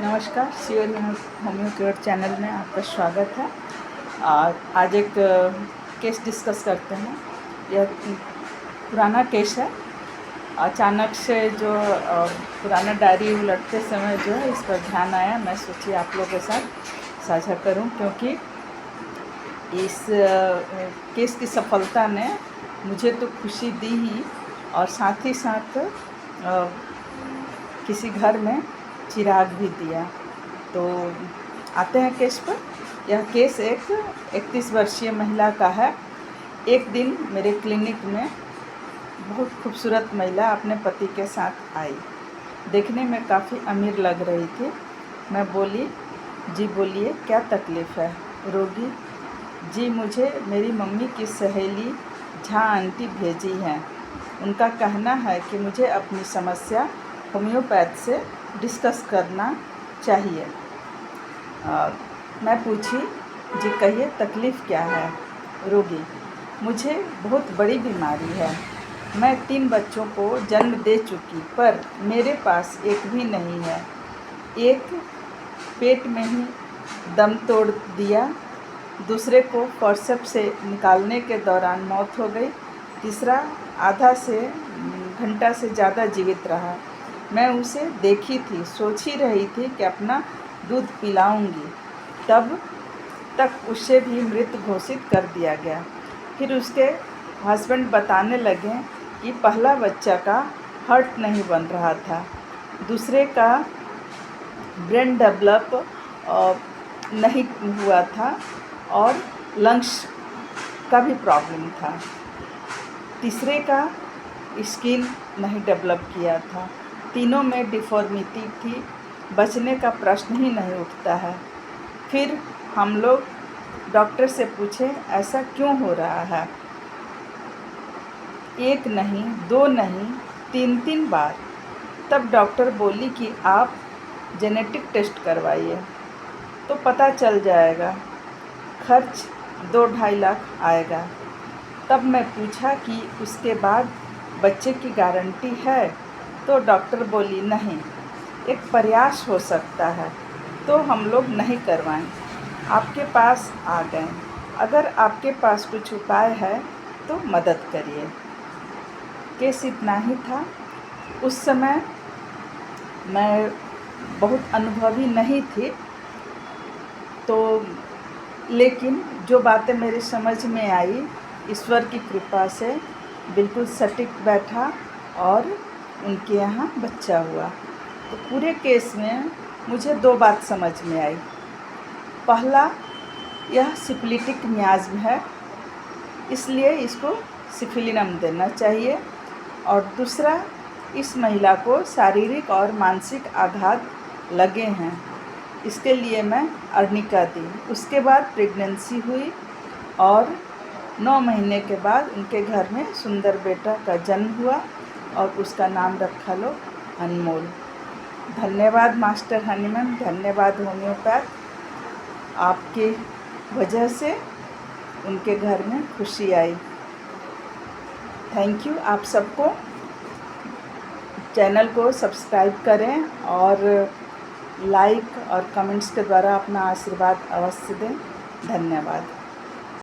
नमस्कार, Shivri homeo care channel में आपका स्वागत है। आज एक केस डिस्कस करते हैं। यह पुराना केस है। अचानक से जो पुराना डायरी उलटते समय जो है इस पर ध्यान आया। मैं सोची आप लोगों के साथ साझा करूं, क्योंकि इस केस की सफलता ने मुझे तो खुशी दी ही, और साथ ही साथ किसी घर में चिराग भी दिया। तो आते हैं केस पर। यह केस एक 31 वर्षीय महिला का है। एक दिन मेरे क्लिनिक में बहुत खूबसूरत महिला अपने पति के साथ आई। देखने में काफ़ी अमीर लग रही थी। मैं बोली, जी बोलिए, क्या तकलीफ़ है? रोगी, जी मुझे मेरी मम्मी की सहेली झा आंटी भेजी हैं। उनका कहना है कि मुझे अपनी समस्या होम्योपैथ से डिस्कस करना चाहिए। मैं पूछी, जी कहिए तकलीफ़ क्या है? रोगी, मुझे बहुत बड़ी बीमारी है। मैं 3 बच्चों को जन्म दे चुकी, पर मेरे पास एक भी नहीं है। एक पेट में ही दम तोड़ दिया, दूसरे को फॉरसेप्स से निकालने के दौरान मौत हो गई, तीसरा आधा से घंटा से ज़्यादा जीवित रहा। मैं उसे देखी थी, सोच ही रही थी कि अपना दूध पिलाऊंगी, तब तक उसे भी मृत घोषित कर दिया गया। फिर उसके हस्बैंड बताने लगे कि पहला बच्चा का हार्ट नहीं बन रहा था, दूसरे का ब्रेन डेवलप नहीं हुआ था, और लंग्स का भी प्रॉब्लम था, तीसरे का स्किन नहीं डेवलप किया था, तीनों में डिफॉर्मिटी थी, बचने का प्रश्न ही नहीं उठता है। फिर हम लोग डॉक्टर से पूछे, ऐसा क्यों हो रहा है? एक नहीं, दो नहीं, 3 बार। तब डॉक्टर बोली कि आप जेनेटिक टेस्ट करवाइए तो पता चल जाएगा। खर्च 2-2.5 लाख आएगा। तब मैं पूछा कि उसके बाद बच्चे की गारंटी है? तो डॉक्टर बोली, नहीं, एक प्रयास हो सकता है, तो हम लोग नहीं करवाएं। आपके पास आ गए, अगर आपके पास कुछ उपाय है तो मदद करिए। केस इतना ही था। उस समय मैं बहुत अनुभवी नहीं थी, तो लेकिन जो बातें मेरी समझ में आई, ईश्वर की कृपा से बिल्कुल सटीक बैठा और उनके यहाँ बच्चा हुआ। तो पूरे केस में मुझे 2 बात समझ में आई। पहला, यह सिफिलिटिक मियाज्म है, इसलिए इसको सिफिलिनम देना चाहिए। और दूसरा, इस महिला को शारीरिक और मानसिक आघात लगे हैं, इसके लिए मैं अर्निका दी। उसके बाद प्रेगनेंसी हुई, और 9 महीने के बाद उनके घर में सुंदर बेटा का जन्म हुआ, और उसका नाम रखा लो अनमोल। धन्यवाद मास्टर हनी मैम, धन्यवाद होम्योपैथ। आपकी वजह से उनके घर में खुशी आई। Thank you. आप सबको चैनल को सब्सक्राइब करें, और लाइक और कमेंट्स के द्वारा अपना आशीर्वाद अवश्य दें। धन्यवाद।